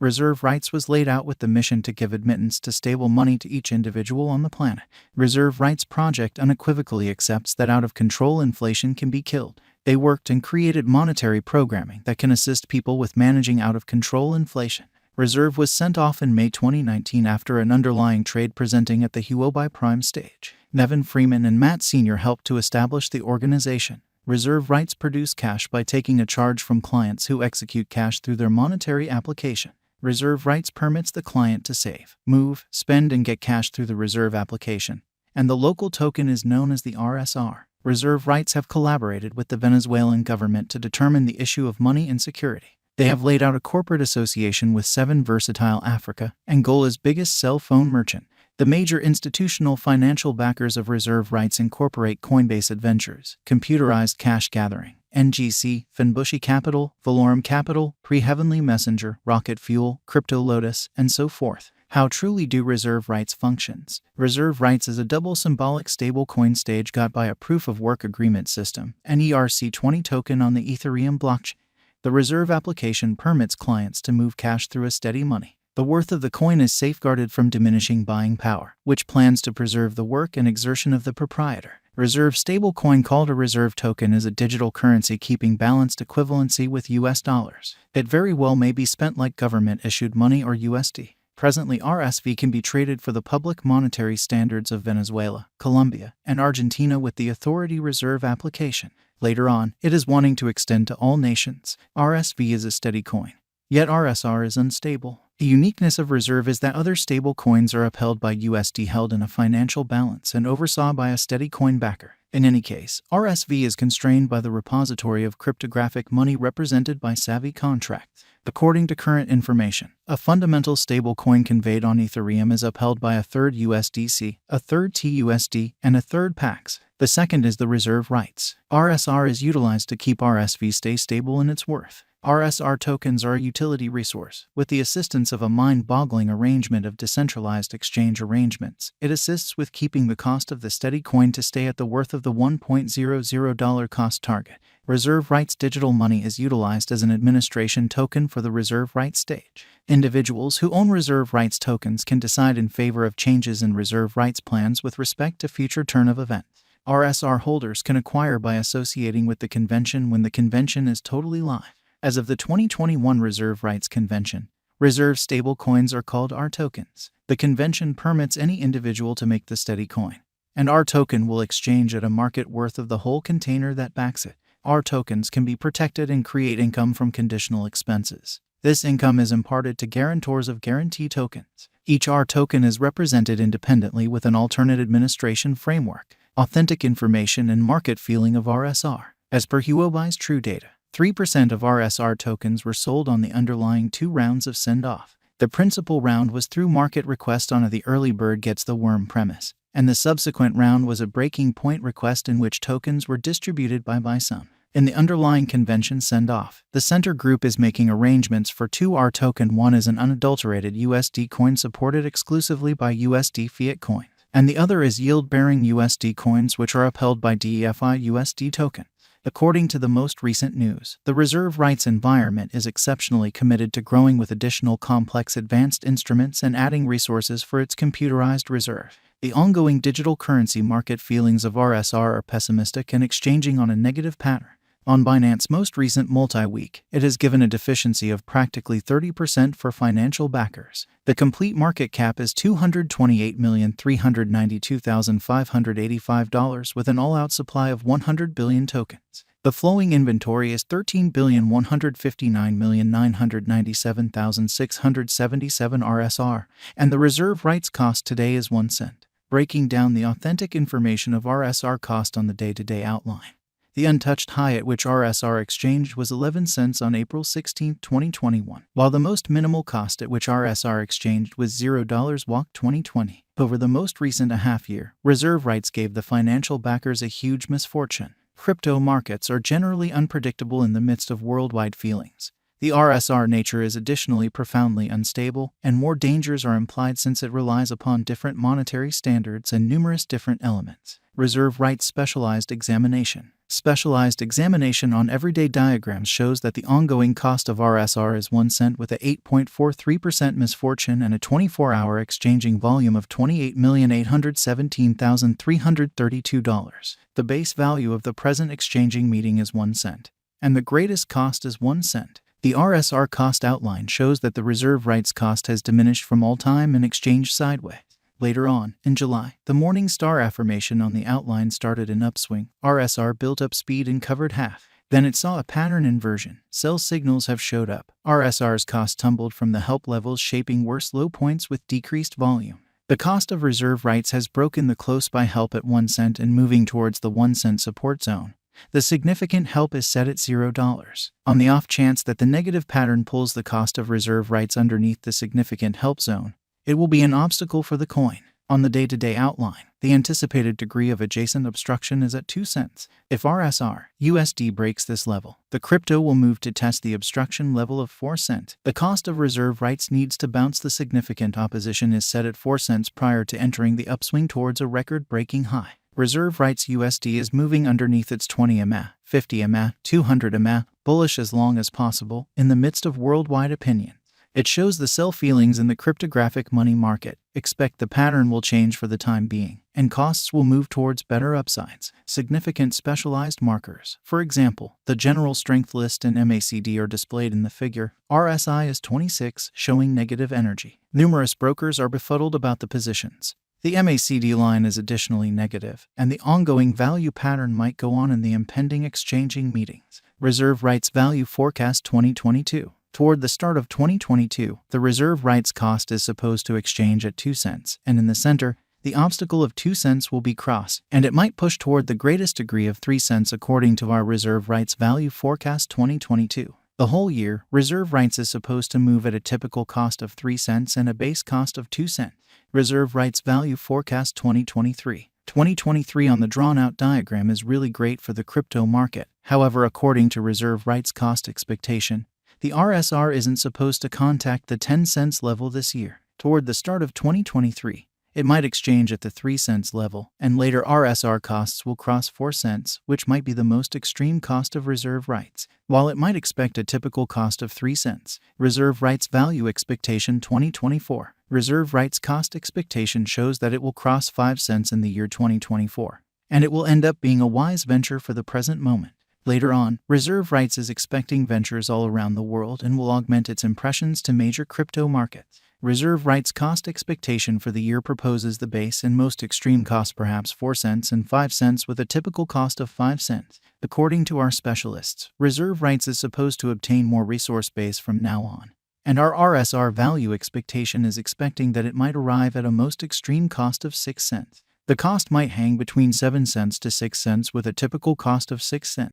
Reserve rights was laid out with the mission to give admittance to stable money to each individual on the planet. Reserve Rights Project unequivocally accepts that out-of-control inflation can be killed. They worked and created monetary programming that can assist people with managing out-of-control inflation. Reserve was sent off in May 2019 after an underlying trade presenting at the Huobi Prime stage. Nevin Freeman and Matt Sr. helped to establish the organization. Reserve rights produce cash by taking a charge from clients who execute cash through their monetary application. Reserve rights permits the client to save, move, spend, and get cash through the reserve application, and the local token is known as the RSR. Reserve rights have collaborated with the Venezuelan government to determine the issue of money insecurity. They have laid out a corporate association with 7 Versatile Africa, Angola's biggest cell phone merchant. The major institutional financial backers of reserve rights incorporate Coinbase Adventures, Computerized Cash Gathering, NGC, Finbushi Capital, Valorum Capital, Pre-Heavenly Messenger, Rocket Fuel, Crypto Lotus, and so forth. How truly do reserve rights functions? Reserve rights is a double symbolic stablecoin stage got by a proof-of-work agreement system, an ERC20 token on the Ethereum blockchain. The reserve application permits clients to move cash through a steady money. The worth of the coin is safeguarded from diminishing buying power, which plans to preserve the work and exertion of the proprietor. Reserve stablecoin called a reserve token is a digital currency keeping balanced equivalency with US dollars. It very well may be spent like government-issued money or USD. Presently, RSV can be traded for the public monetary standards of Venezuela, Colombia, and Argentina with the Authority Reserve application. Later on, it is wanting to extend to all nations. RSV is a steady coin, yet RSR is unstable. The uniqueness of reserve is that other stable coins are upheld by USD held in a financial balance and oversaw by a steady coin backer. In any case, RSV is constrained by the repository of cryptographic money represented by Savvy contracts. According to current information, a fundamental stablecoin conveyed on Ethereum is upheld by a third USDC, a third TUSD, and a third PAX. The second is the reserve rights. RSR is utilized to keep RSV stay stable in its worth. RSR tokens are a utility resource. With the assistance of a mind-boggling arrangement of decentralized exchange arrangements, it assists with keeping the cost of the steady coin to stay at the worth of the $1.00 cost target. Reserve rights digital money is utilized as an administration token for the reserve rights stage. Individuals who own reserve rights tokens can decide in favor of changes in reserve rights plans with respect to future turn of events. RSR holders can acquire by associating with the convention when the convention is totally live. As of the 2021 Reserve Rights Convention, reserve stablecoins are called R tokens. The convention permits any individual to make the steady coin, and R token will exchange at a market worth of the whole container that backs it. R tokens can be protected and create income from conditional expenses. This income is imparted to guarantors of guarantee tokens. Each R token is represented independently with an alternate administration framework, authentic information, and market feeling of RSR. As per Huobi's true data, 3% of RSR tokens were sold on the underlying 2 rounds of send-off. The principal round was through market request on a the early bird gets the worm premise, and the subsequent round was a breaking point request in which tokens were distributed by some. In the underlying convention send-off, the center group is making arrangements for 2 R token. One is an unadulterated USD coin supported exclusively by USD fiat coins, and the other is yield-bearing USD coins which are upheld by DEFI USD token. According to the most recent news, the reserve rights environment is exceptionally committed to growing with additional complex advanced instruments and adding resources for its computerized reserve. The ongoing digital currency market feelings of RSR are pessimistic and exchanging on a negative pattern. On Binance's most recent multi-week, it has given a deficiency of practically 30% for financial backers. The complete market cap is $228,392,585 with an all-out supply of 100 billion tokens. The flowing inventory is 13,159,997,677 RSR, and the reserve rights cost today is 1 cent. Breaking down the authentic information of RSR cost on the day-to-day outline. The untouched high at which RSR exchanged was 11 cents on April 16, 2021, while the most minimal cost at which RSR exchanged was $0 WAC 2020. Over the most recent half year, reserve rights gave the financial backers a huge misfortune. Crypto markets are generally unpredictable in the midst of worldwide feelings. The RSR nature is additionally profoundly unstable, and more dangers are implied since it relies upon different monetary standards and numerous different elements. Reserve rights specialized examination. Specialized examination on everyday diagrams shows that the ongoing cost of RSR is 1 cent with a 8.43% misfortune and a 24-hour exchanging volume of $28,817,332. The base value of the present exchanging meeting is 1 cent, and the greatest cost is 1 cent. The RSR cost outline shows that the reserve rights cost has diminished from all time and exchanged sideways. Later on, in July, the morning star affirmation on the outline started an upswing. RSR built up speed and covered half. Then it saw a pattern inversion. Sell signals have showed up. RSR's cost tumbled from the help levels, shaping worse low points with decreased volume. The cost of reserve rights has broken the close by help at 1 cent and moving towards the 1 cent support zone. The significant help is set at $0. On the off chance that the negative pattern pulls the cost of reserve rights underneath the significant help zone, it will be an obstacle for the coin. On the day-to-day outline, the anticipated degree of adjacent obstruction is at 2 cents. If RSR USD breaks this level, the crypto will move to test the obstruction level of 4 cents. The cost of reserve rights needs to bounce. The significant opposition is set at 4 cents prior to entering the upswing towards a record-breaking high. Reserve rights USD is moving underneath its 20 MA, 50 MA, 200 MA, bullish as long as possible, in the midst of worldwide opinion. It shows the sell feelings in the cryptographic money market. Expect the pattern will change for the time being, and costs will move towards better upsides. Significant specialized markers. For example, the general strength list and MACD are displayed in the figure. RSI is 26, showing negative energy. Numerous brokers are befuddled about the positions. The MACD line is additionally negative, and the ongoing value pattern might go on in the impending exchanging meetings. Reserve rights value forecast 2022. Toward the start of 2022, the reserve rights cost is supposed to exchange at 2 cents, and in the center, the obstacle of 2 cents will be crossed, and it might push toward the greatest degree of 3 cents according to our reserve rights value forecast 2022. The whole year, reserve rights is supposed to move at a typical cost of 3 cents and a base cost of 2 cents. Reserve rights value forecast 2023. 2023 on the drawn-out diagram is really great for the crypto market. However, according to reserve rights cost expectation, the RSR isn't supposed to contact the 10 cents level this year. Toward the start of 2023, it might exchange at the 3 cents level, and later RSR costs will cross 4 cents, which might be the most extreme cost of reserve rights, while it might expect a typical cost of 3 cents. Reserve rights value expectation 2024. Reserve rights cost expectation shows that it will cross 5 cents in the year 2024, and it will end up being a wise venture for the present moment. Later on, reserve rights is expecting ventures all around the world and will augment its impressions to major crypto markets. Reserve rights cost expectation for the year proposes the base and most extreme cost perhaps 4 cents and 5 cents with a typical cost of 5 cents. According to our specialists, reserve rights is supposed to obtain more resource base from now on, and our RSR value expectation is expecting that it might arrive at a most extreme cost of 6 cents. The cost might hang between 7 cents to 6 cents with a typical cost of 6 cents.